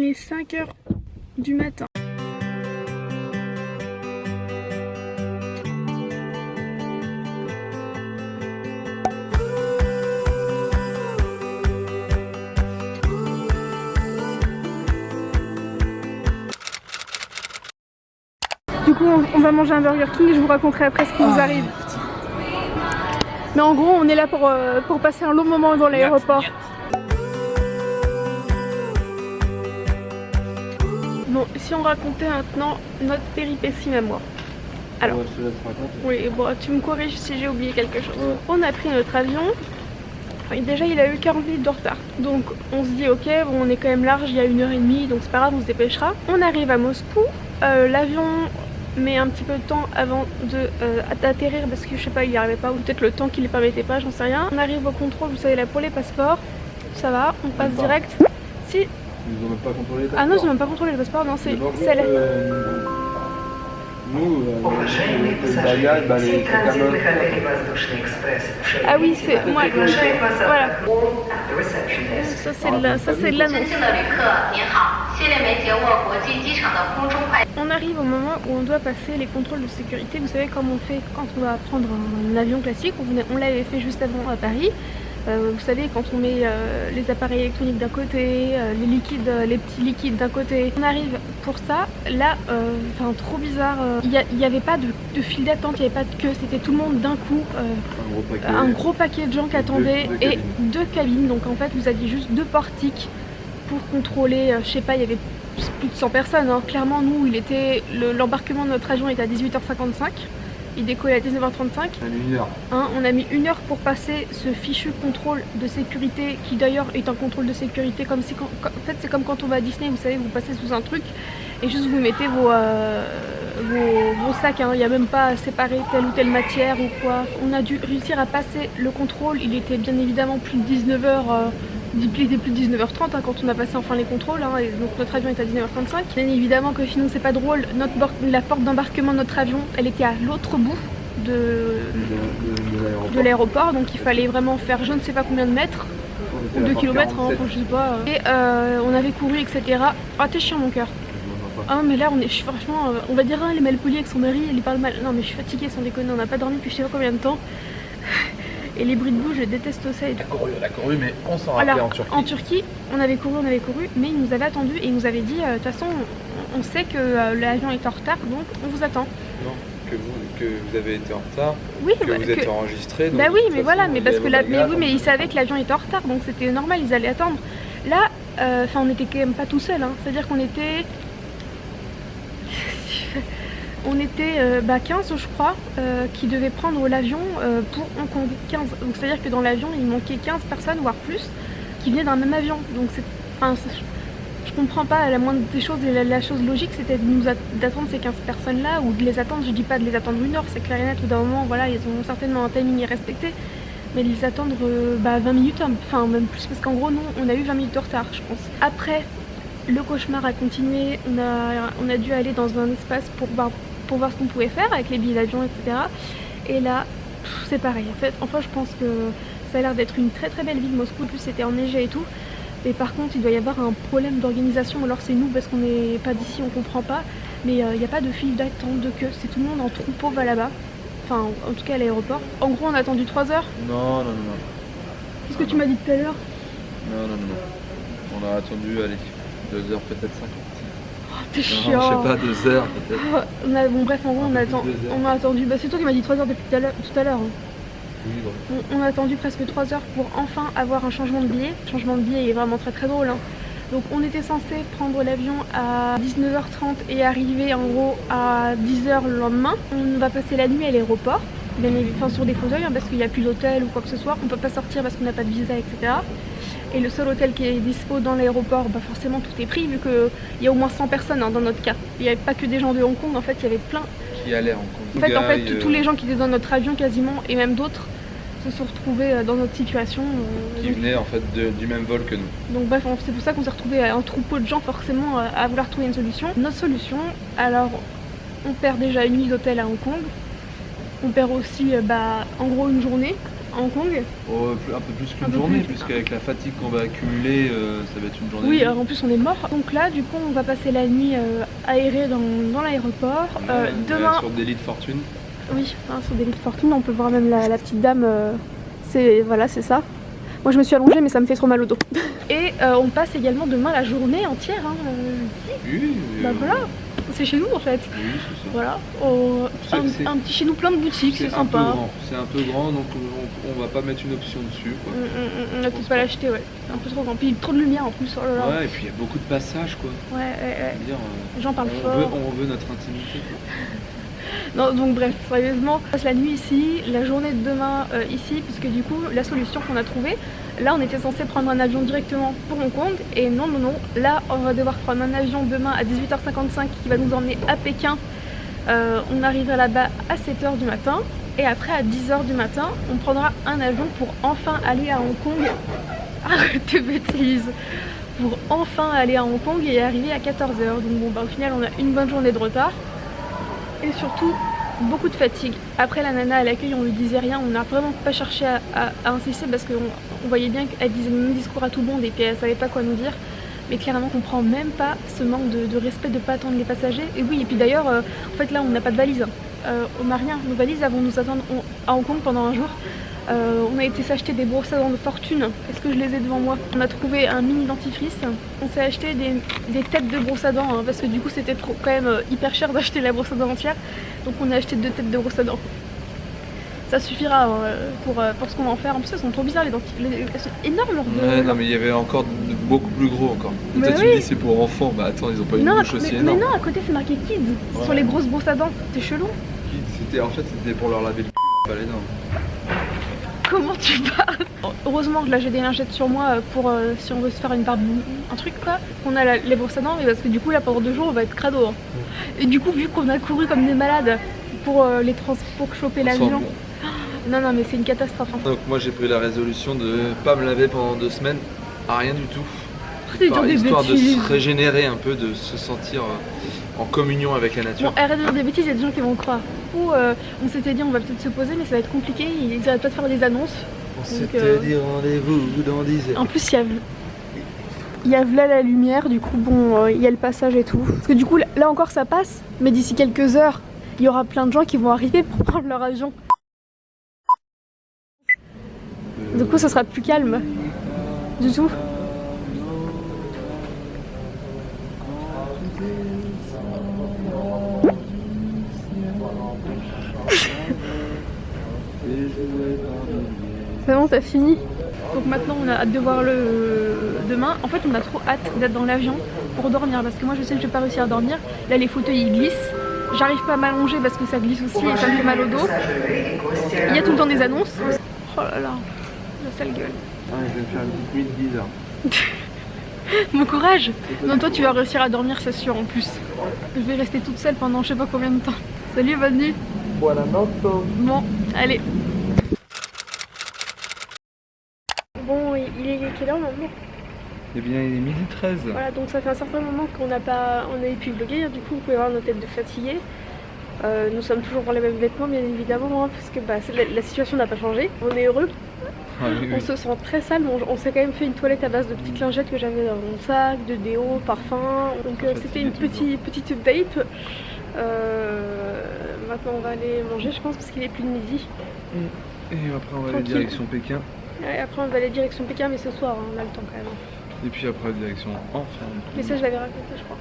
est 5 h du matin. Du coup on va manger un Burger King et je vous raconterai après ce qui nous arrive. Mais en gros on est là pour passer un long moment dans l'aéroport. Bon, si on racontait maintenant notre péripétie même moi. Alors, oui, bon, tu me corriges si j'ai oublié quelque chose. On a pris notre avion. Enfin, déjà il a eu 40 minutes de retard. Donc on se dit ok, bon, on est quand même large, il y a 1h30, donc c'est pas grave, on se dépêchera. On arrive à Moscou. L'avion met un petit peu de temps avant d'atterrir parce que je sais pas, il n'y arrivait pas, ou peut-être le temps qui ne le permettait pas, j'en sais rien. On arrive au contrôle, vous savez là pour les passeports, ça va, on passe direct. Si. Ils n'ont même pas contrôlé les passeports. Ah non, ils n'ont même pas contrôlé les passeports, non, c'est celle. Nous, les bagages, les camelots. Ah oui, c'est moi. Voilà. Ça c'est de l'annonce. On arrive au moment où on doit passer les contrôles de sécurité. Vous savez comme on fait quand on va prendre un avion classique. On l'avait fait juste avant à Paris. Vous savez quand on met les appareils électroniques d'un côté, les petits liquides d'un côté. On arrive pour ça, là, enfin trop bizarre, il n'y avait pas de file d'attente, il n'y avait pas de queue, c'était tout le monde d'un coup, un gros paquet de gens qui attendaient et deux cabines, donc en fait vous aviez juste deux portiques pour contrôler, je sais pas, il y avait plus de 100 personnes, hein. Clairement nous, l'embarquement de notre avion était à 18h55. Il décolle à 19h35. On a mis 1 heure pour passer ce fichu contrôle de sécurité qui d'ailleurs est un contrôle de sécurité comme si... En fait c'est comme quand on va à Disney, vous savez, vous passez sous un truc et juste vous mettez vos sacs, hein. Il n'y a même pas à séparer telle ou telle matière ou quoi. On a dû réussir à passer le contrôle, il était bien évidemment plus de 19h. Il était plus de 19h30 hein, quand on a passé enfin les contrôles, hein, et donc notre avion est à 19h35. Bien évidemment que sinon c'est pas drôle, la porte d'embarquement de notre avion, elle était à l'autre bout de l'aéroport, donc il fallait vraiment faire je ne sais pas combien de mètres, ou 2 km, hein, je sais pas. Et on avait couru, etc. Ah t'es chiant mon cœur. Ah mais là je suis franchement, on va dire, elle est mal polie avec son mari, elle y parle mal. Non mais je suis fatiguée sans déconner, on n'a pas dormi depuis je sais pas combien de temps. Et les bruits de bouche, je déteste ça. On a couru, mais on s'en rappelait en Turquie. En Turquie, on avait couru, mais il nous avait attendu et il nous avait dit, de toute façon, on sait que l'avion est en retard, donc on vous attend. Non, que vous avez été en retard, oui, que vous êtes enregistré. Bah oui, mais voilà, mais parce que mais ils savaient que l'avion était en retard, donc c'était normal, ils allaient attendre. Là, on n'était quand même pas tout seul, hein. C'est-à-dire qu'on était... On était 15 je crois qui devaient prendre l'avion pour Hong Kong, 15. Donc c'est à dire que dans l'avion il manquait 15 personnes voire plus qui venaient dans le même avion. Donc je comprends pas, la moindre des choses et la chose logique c'était d'attendre ces 15 personnes là ou de les attendre, je dis pas de les attendre 1 heure, c'est clair et net, au d'un moment voilà ils ont certainement un timing irrespecté, mais de les attendre 20 minutes, enfin même plus parce qu'en gros nous on a eu 20 minutes de retard je pense. Après le cauchemar a continué, on a dû aller dans un espace pour voir ce qu'on pouvait faire avec les billets d'avion, etc. Et là, c'est pareil. En fait, enfin, je pense que ça a l'air d'être une très très belle ville, Moscou. En plus, c'était enneigé et tout. Mais par contre, il doit y avoir un problème d'organisation. Alors, c'est nous parce qu'on n'est pas d'ici, on comprend pas. Mais il n'y a pas de file d'attente, de queue. C'est tout le monde en troupeau va là-bas. Enfin, en tout cas à l'aéroport. En gros, on a attendu 3 heures. Non. Qu'est-ce que tu m'as dit tout à l'heure? Non. On a attendu, allez, 2 heures, peut-être 50. T'es chiant. Non, je sais pas, 2 heures peut-être. Bon bref, en gros on a attendu, c'est toi qui m'as dit 3 heures depuis tout à l'heure. Oui, bon. On a attendu presque 3 heures pour enfin avoir un changement de billet. Le changement de billet est vraiment très très drôle, hein. Donc on était censé prendre l'avion à 19h30 et arriver en gros à 10h le lendemain. On va passer la nuit à l'aéroport, sur des fauteuils, hein, parce qu'il n'y a plus d'hôtel ou quoi que ce soit. On peut pas sortir parce qu'on n'a pas de visa, etc. Et le seul hôtel qui est dispo dans l'aéroport, forcément tout est pris vu qu'il y a au moins 100 personnes hein, dans notre cas. Il n'y avait pas que des gens de Hong Kong, en fait il y avait plein. Qui allaient à Hong Kong. En fait, tous les gens qui étaient dans notre avion quasiment, et même d'autres, se sont retrouvés dans notre situation. Qui venaient en fait du même vol que nous. Donc bref, c'est pour ça qu'on s'est retrouvés un troupeau de gens forcément à vouloir trouver une solution. Notre solution, alors on perd déjà une nuit d'hôtel à Hong Kong. On perd aussi en gros une journée Hong Kong. Oh, un peu plus Un qu'une peu journée, plus. puisqu'avec la fatigue qu'on va accumuler, ça va être une journée. Oui, alors en plus on est mort. Donc là, du coup, on va passer la nuit aérée dans l'aéroport. Demain, sur des lits de fortune. oui, hein, sur des lits de fortune, on peut voir même la petite dame. Voilà, c'est ça. Moi, je me suis allongée, mais ça me fait trop mal au dos. Et on passe également demain la journée entière. Hein, Oui, bah voilà, c'est chez nous en fait. Oui, c'est ça. Voilà, C'est- un petit chez nous plein de boutiques, c'est un peu sympa. grand. C'est un peu grand, donc on va pas mettre une option dessus, quoi. On a peut-être pas l'acheter, ouais. C'est un peu trop grand. Puis trop de lumière en plus. Oh là là. Ouais, et puis il y a beaucoup de passages, quoi. Ouais. Je veux dire, Les gens parlent fort. on veut notre intimité, quoi. Non, donc bref, sérieusement, on passe la nuit ici, la journée de demain ici, puisque du coup, la solution qu'on a trouvée, là on était censé prendre un avion directement pour Hong Kong, et non, là on va devoir prendre un avion demain à 18h55 qui va nous emmener à Pékin. On arrivera là-bas à 7h du matin, et après à 10h du matin, on prendra un avion pour enfin aller à Hong Kong. Arrête tes bêtises! Pour enfin aller à Hong Kong et arriver à 14h. Donc bon, bah, au final, on a une bonne journée de retard. Et surtout beaucoup de fatigue. Après la nana à l'accueil, on lui disait rien, on n'a vraiment pas cherché à insister parce qu'on voyait bien qu'elle disait le même discours à tout le monde et puis elle savait pas quoi nous dire. Mais clairement qu'on prend même pas ce manque de respect de pas attendre les passagers. Et oui, et puis d'ailleurs, en fait là on n'a pas de valise. On n'a rien, nos valises elles vont nous attendre à Hong Kong pendant un jour. On a été s'acheter des brosses à dents de fortune. Est-ce que je les ai devant moi? On a trouvé un mini dentifrice. On s'est acheté des têtes de brosse à dents hein, parce que du coup c'était quand même hyper cher d'acheter la brosse à dents entière. Donc on a acheté 2 têtes de brosse à dents. Ça suffira hein, pour ce qu'on va en faire. En plus elles sont trop bizarres les dents. Elles sont énormes leurs deux. Ouais, non, mais il y avait encore beaucoup plus gros encore. Mais Toi, tu me dis c'est pour enfants. Bah attends, ils ont pas une bouche aussi mais énorme. non, à côté c'est marqué kids sur les grosses brosses à dents. C'est chelou. En fait, c'était pour leur laver le pas les dents. Comment tu parles? Heureusement que là j'ai des lingettes sur moi pour si on veut se faire une barbe, un truc quoi. On a les brosses à dents, mais parce que du coup là pendant 2 jours on va être crado. Hein. Et du coup vu qu'on a couru comme des malades pour pour choper l'avion. Non mais c'est une catastrophe. Hein. Donc moi j'ai pris la résolution de pas me laver pendant 2 semaines, à rien du tout. Histoire de se régénérer un peu, de se sentir en communion avec la nature. Bon, arrête de dire des bêtises, il y a des gens qui vont croire. Ou on s'était dit on va peut-être se poser mais ça va être compliqué, ils arrêtent pas de faire des annonces. On s'était dit rendez-vous dans 10 heures. En plus il y a là la lumière, du coup bon il y a le passage et tout. Parce que du coup là encore ça passe, mais d'ici quelques heures il y aura plein de gens qui vont arriver pour prendre leur avion. Du coup ça sera plus calme. Du tout. C'est bon, t'as fini? Donc maintenant on a hâte de voir le demain. En fait on a trop hâte d'être dans l'avion pour dormir parce que moi je sais que je vais pas réussir à dormir. Là les fauteuils ils glissent. J'arrive pas à m'allonger parce que ça glisse aussi et ça me fait mal au dos. Il y a tout le temps des annonces. Oh là là, la sale gueule. Ah, je vais faire une petite nuit de 10 heures. Mon courage! Non toi tu vas réussir à dormir c'est sûr en plus. Je vais rester toute seule pendant je sais pas combien de temps. Salut, bonne nuit! Buona notte. Bon, allez. Bon, il est quelle heure maintenant? Eh bien il est 12h13. Voilà, donc ça fait un certain moment qu'on n'a pu vlogger, du coup vous pouvez voir nos têtes de fatigués. Nous sommes toujours dans les mêmes vêtements bien évidemment, hein, parce que bah, la situation n'a pas changé. On est heureux. Ah, oui. On se sent très sale, mais on s'est quand même fait une toilette à base de petites lingettes que j'avais dans mon sac, de déo, parfum. Donc c'était une petite update. Maintenant on va aller manger je pense parce qu'il est plus de midi. Et après on va aller Tranquille. direction Pékin. Et après on va aller direction Pékin mais ce soir hein, on a le temps quand même. Et puis après direction enfin. Mais ça je l'avais raconté je crois.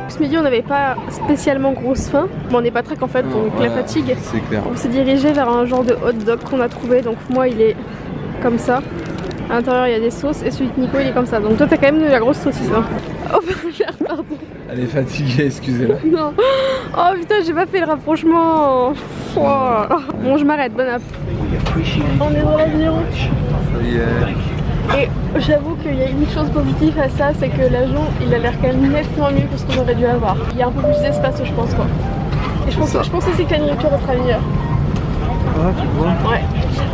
Ce midi on n'avait pas spécialement grosse faim, mais on n'est pas très en fait donc voilà, la fatigue. c'est clair. On s'est dirigé vers un genre de hot dog qu'on a trouvé, donc moi il est comme ça. À l'intérieur il y a des sauces et celui de Nico il est comme ça. Donc toi t'as quand même de la grosse saucisse hein. Oh pardon. Elle est fatiguée, excusez-la. Non. Oh putain j'ai pas fait le rapprochement. Oh. Bon je m'arrête, bon app. On est dans l'avion. Ça y est. Et j'avoue qu'il y a une chose positive à ça, c'est que l'avion il a l'air quand même nettement mieux que ce qu'on aurait dû avoir. Il y a un peu plus d'espace je pense quoi. Et je pense aussi que la nourriture sera meilleure. Ah tu vois. Ouais.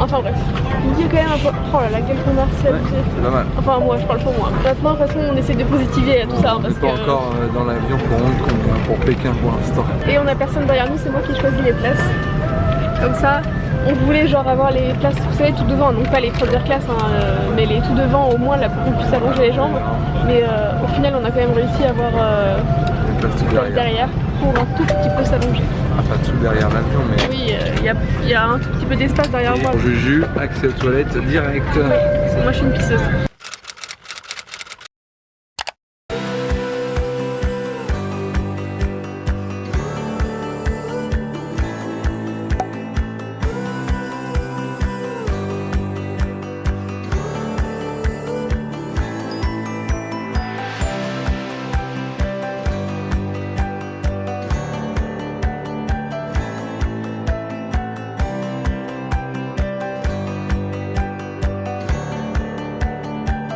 Enfin bref, il dit quand même un peu. Oh là là, quel connard, c'est abusé. C'est pas mal. Enfin, moi, je parle pour moi. Maintenant, de toute façon, on essaie de positiver à tout ça. On n'est pas encore dans l'avion pour Hong Kong, pour Pékin pour l'instant. Et on a personne derrière nous, c'est moi qui ai choisi les places. Comme ça, on voulait genre avoir les places, vous savez, tout devant, donc pas les premières classes, hein, mais les tout devant au moins là pour qu'on puisse allonger les jambes. Mais au final, on a quand même réussi à avoir les places derrière pour un tout petit peu s'allonger. Ah, pas tout derrière l'avion, mais. Oui, il y a un tout petit peu d'espace derrière moi. Juju, accès aux toilettes direct. Oui, moi je suis une pisseuse.